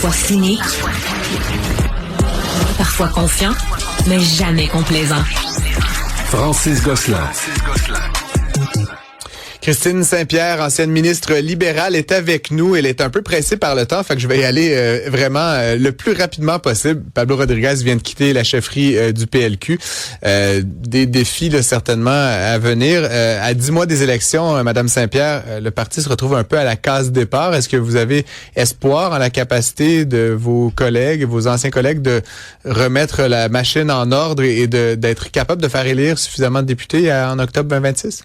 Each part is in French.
Parfois cynique, parfois confiant, mais jamais complaisant. Francis Gosselin. Christine Saint-Pierre, ancienne ministre libérale, est avec nous. Elle est un peu pressée par le temps, fait que je vais y aller vraiment le plus rapidement possible. Pablo Rodriguez vient de quitter la chefferie du PLQ. Des défis là, certainement à venir. À 10 mois des élections, Madame Saint-Pierre, le parti se retrouve un peu à la case départ. Est-ce que vous avez espoir en la capacité de vos collègues, vos anciens collègues, de remettre la machine en ordre et d'être capable de faire élire suffisamment de députés en octobre 2026?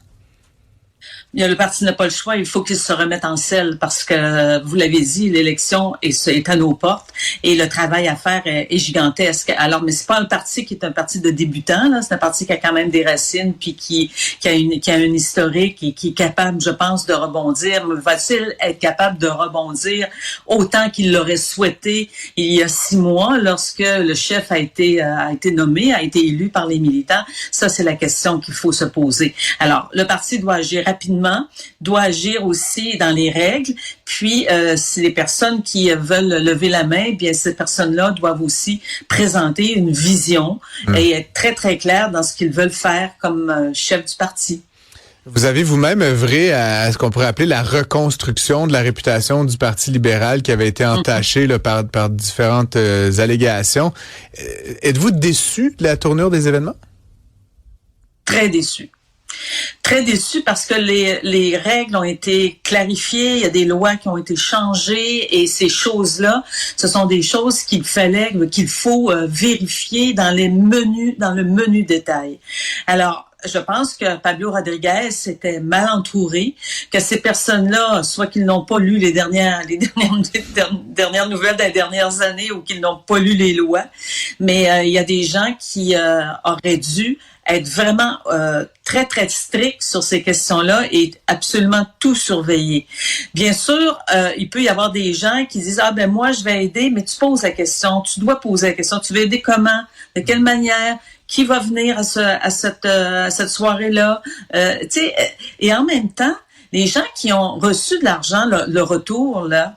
Le parti n'a pas le choix, il faut qu'il se remette en selle parce que, vous l'avez dit, l'élection est à nos portes et le travail à faire est gigantesque. Alors, mais c'est pas un parti qui est un parti de débutants, là. C'est un parti qui a quand même des racines puis qui a une historique et qui est capable, je pense, de rebondir. Mais va-t-il être capable de rebondir autant qu'il l'aurait souhaité il y a 6 mois lorsque le chef a été nommé, a été élu par les militants? Ça, c'est la question qu'il faut se poser. Alors, le parti doit agir rapidement, doit agir aussi dans les règles. Puis, si les personnes qui veulent lever la main, bien ces personnes-là doivent aussi présenter une vision et être très, très claires dans ce qu'ils veulent faire comme chef du parti. Vous avez vous-même œuvré à ce qu'on pourrait appeler la reconstruction de la réputation du Parti libéral qui avait été entachée là, par différentes allégations. Êtes-vous déçu de la tournure des événements? Très déçu. Très déçu parce que les règles ont été clarifiées, il y a des lois qui ont été changées et ces choses-là, ce sont des choses qu'il faut vérifier dans le menu détail. Alors, je pense que Pablo Rodriguez était mal entouré, que ces personnes-là, soit qu'ils n'ont pas lu les dernières nouvelles des dernières années ou qu'ils n'ont pas lu les lois, mais il y a des gens qui auraient dû être vraiment très, très strict sur ces questions-là et absolument tout surveiller. Bien sûr, il peut y avoir des gens qui disent « Ah ben moi, je vais aider », mais tu poses la question, tu dois poser la question. Tu veux aider comment? De quelle manière? Qui va venir à cette soirée-là? Tu sais, et en même temps, les gens qui ont reçu de l'argent, le retour, là,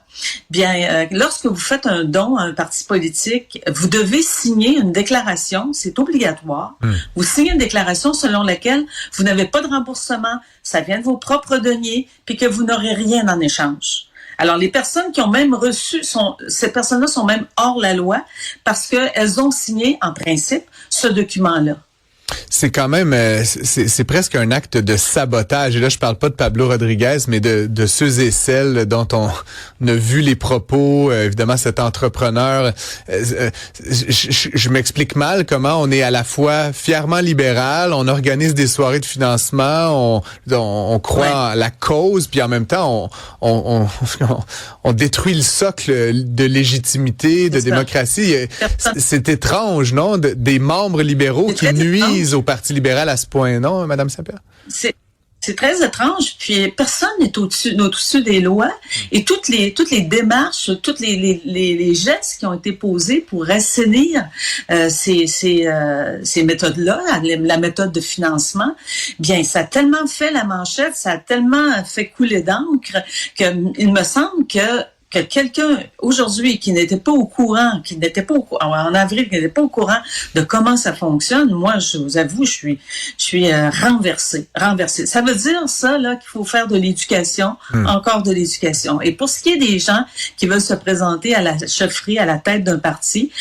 bien, lorsque vous faites un don à un parti politique, vous devez signer une déclaration, c'est obligatoire. Vous signez une déclaration selon laquelle vous n'avez pas de remboursement, ça vient de vos propres deniers, puis que vous n'aurez rien en échange. Alors, les personnes qui ont même reçu, ces personnes-là sont même hors la loi parce qu'elles ont signé, en principe, ce document-là. C'est quand même, c'est presque un acte de sabotage. Et là, je parle pas de Pablo Rodriguez, mais de ceux et celles dont on a vu les propos. Évidemment, cet entrepreneur. Je m'explique mal comment on est à la fois fièrement libéral, on organise des soirées de financement, on croit à la cause, puis en même temps, on détruit le socle de légitimité, de démocratie. C'est étrange, non? Des membres libéraux qui nuisent au Parti libéral à ce point, non, Madame Saint-Pierre? C'est très étrange, puis personne n'est au-dessus des lois et toutes les démarches, toutes les gestes qui ont été posés pour assainir ces méthodes-là, la méthode de financement, bien, ça a tellement fait la manchette, ça a tellement fait couler d'encre qu'il me semble que quelqu'un aujourd'hui qui n'était pas au courant, en avril, qui n'était pas au courant de comment ça fonctionne, moi, je vous avoue, je suis renversée. Ça veut dire ça, là, qu'il faut faire de l'éducation, encore de l'éducation. Et pour ce qui est des gens qui veulent se présenter à la chefferie, à la tête d'un parti,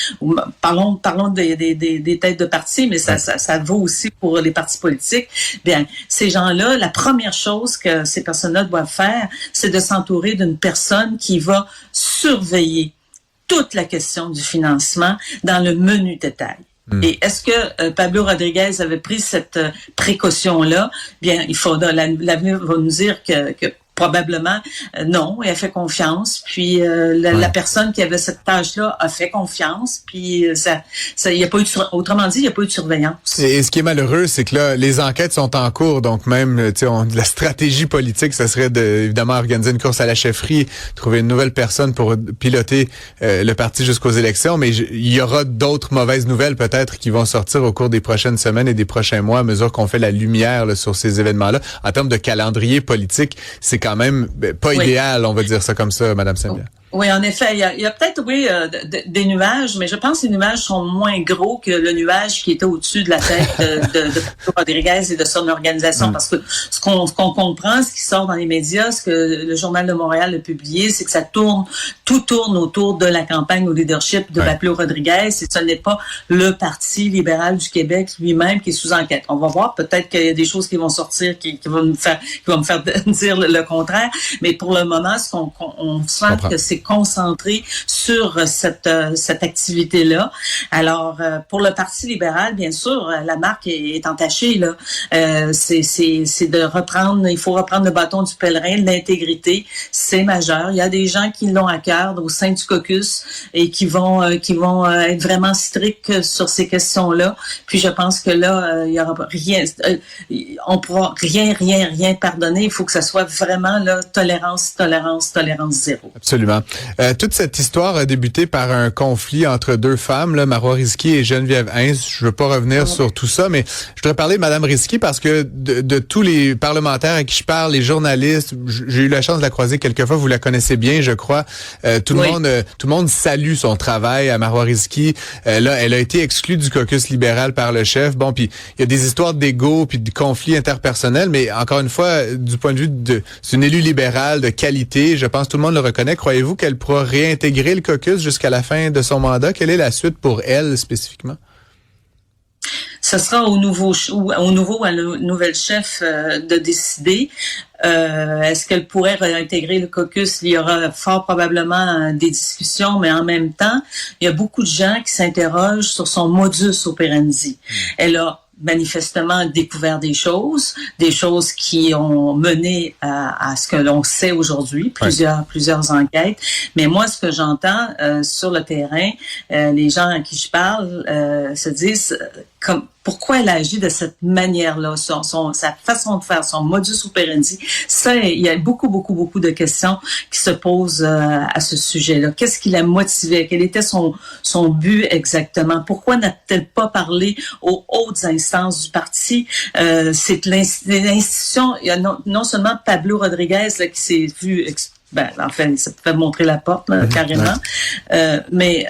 parlons des têtes de parti, mais ça vaut aussi pour les partis politiques. Bien, ces gens-là, la première chose que ces personnes-là doivent faire, c'est de s'entourer d'une personne qui va surveiller toute la question du financement dans le menu détail. Et est-ce que Pablo Rodriguez avait pris cette précaution-là? Bien, l'avenir va nous dire que probablement non, elle a fait confiance. Puis la personne qui avait cette tâche-là a fait confiance. Puis il y a pas eu autrement dit, il n'y a pas eu de surveillance. Et ce qui est malheureux, c'est que là, les enquêtes sont en cours. Donc même, la stratégie politique, ça serait évidemment organiser une course à la chefferie, trouver une nouvelle personne pour piloter le parti jusqu'aux élections. Mais il y aura d'autres mauvaises nouvelles peut-être qui vont sortir au cours des prochaines semaines et des prochains mois à mesure qu'on fait la lumière là, sur ces événements-là. En termes de calendrier politique, c'est quand même pas idéal, on va dire ça comme ça, Madame Saint-Pierre. Oui, en effet, il y a peut-être, des nuages, mais je pense que les nuages sont moins gros que le nuage qui était au-dessus de la tête de Rodriguez et de son organisation. Parce que ce qu'on comprend, ce qui sort dans les médias, ce que le Journal de Montréal a publié, c'est que tout tourne autour de la campagne au leadership de Pablo Rodriguez, et ce n'est pas le Parti libéral du Québec lui-même qui est sous enquête. On va voir, peut-être qu'il y a des choses qui vont sortir, qui vont me faire dire le contraire, mais pour le moment, on sent que c'est concentré sur cette activité-là. Alors, pour le Parti libéral, bien sûr, la marque est entachée, là. C'est de reprendre, il faut reprendre le bâton du pèlerin, l'intégrité, c'est majeur. Il y a des gens qui l'ont à cœur au sein du caucus et qui vont être vraiment stricts sur ces questions-là. Puis je pense que là, il y aura rien, on pourra rien pardonner. Il faut que ça soit vraiment là, tolérance zéro. Absolument. Toute cette histoire a débuté par un conflit entre deux femmes, là, Marois Risky et Geneviève Hintz. Je veux pas revenir sur tout ça, mais je voudrais parler de Madame Risky parce que de tous les parlementaires à qui je parle, les journalistes, j'ai eu la chance de la croiser quelques fois, vous la connaissez bien, je crois. Tout le monde salue son travail à Marois Risky. Là, elle a été exclue du caucus libéral par le chef. Bon, puis il y a des histoires d'ego puis de conflits interpersonnels, mais encore une fois, du point de vue c'est une élue libérale de qualité, je pense que tout le monde le reconnaît. Croyez-vous qu'elle pourra réintégrer le caucus jusqu'à la fin de son mandat? Quelle est la suite pour elle spécifiquement? Ce sera au nouveau à la nouvelle chef de décider. Est-ce qu'elle pourrait réintégrer le caucus? Il y aura fort probablement des discussions, mais en même temps, il y a beaucoup de gens qui s'interrogent sur son modus operandi. Elle a manifestement découvert des choses qui ont mené à ce que l'on sait aujourd'hui, plusieurs enquêtes. Mais moi, ce que j'entends sur le terrain, les gens à qui je parle se disent pourquoi elle agit de cette manière-là, sa façon de faire, son modus operandi. Ça, il y a beaucoup de questions qui se posent à ce sujet-là. Qu'est-ce qui l'a motivé? Quel était son but exactement? Pourquoi n'a-t-elle pas parlé aux hautes instances du parti? C'est l'institution, il y a non seulement Pablo Rodriguez là, qui s'est vu enfin, ça peut montrer la porte, là, carrément. Mais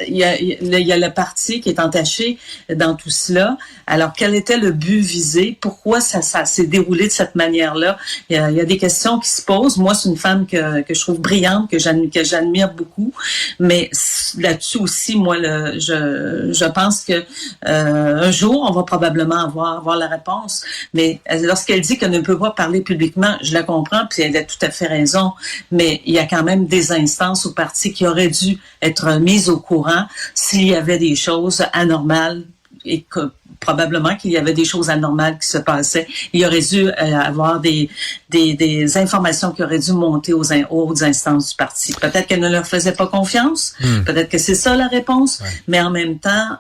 il y a le parti qui est entaché dans tout cela. Alors, quel était le but visé? Pourquoi ça s'est déroulé de cette manière-là? Il y a des questions qui se posent. Moi, c'est une femme que je trouve brillante, que j'admire beaucoup. Mais là-dessus aussi, moi, je pense que un jour, on va probablement avoir la réponse. Mais lorsqu'elle dit qu'elle ne peut pas parler publiquement, je la comprends, puis elle a tout à fait raison. Mais il y a quand même des instances au parti qui auraient dû être mises au courant s'il y avait des choses anormales et que probablement qu'il y avait des choses anormales qui se passaient. Il aurait dû avoir des informations qui auraient dû monter aux hautes instances du parti. Peut-être qu'elle ne leur faisait pas confiance. Peut-être que c'est ça la réponse. Mais en même temps,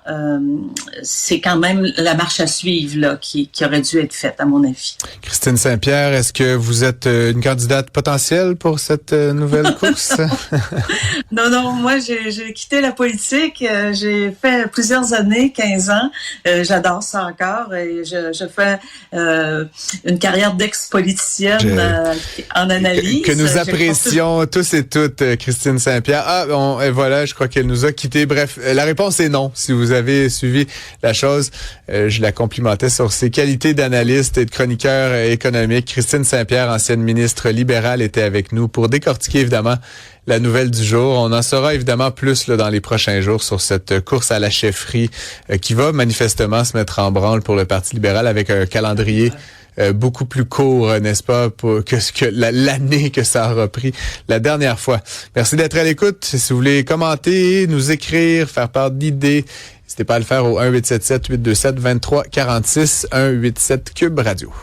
c'est quand même la marche à suivre là, qui aurait dû être faite, à mon avis. Christine Saint-Pierre, est-ce que vous êtes une candidate potentielle pour cette nouvelle course? Non, moi, j'ai quitté la politique. J'ai fait plusieurs années, 15 ans. J'adore ça encore et je fais une carrière d'ex-politicienne en analyse. Que nous apprécions tous et toutes, Christine Saint-Pierre. Et voilà, je crois qu'elle nous a quittés. Bref, la réponse est non. Si vous avez suivi la chose, je la complimentais sur ses qualités d'analyste et de chroniqueur économique. Christine Saint-Pierre, ancienne ministre libérale, était avec nous pour décortiquer évidemment la nouvelle du jour. On en saura évidemment plus là, dans les prochains jours sur cette course à la chefferie qui va manifestement se mettre en branle pour le Parti libéral avec un calendrier beaucoup plus court, n'est-ce pas, que l'année que ça aura pris la dernière fois. Merci d'être à l'écoute. Si vous voulez commenter, nous écrire, faire part d'idées, n'hésitez pas à le faire au 1-877-827-2346, 1-87 Cube Radio.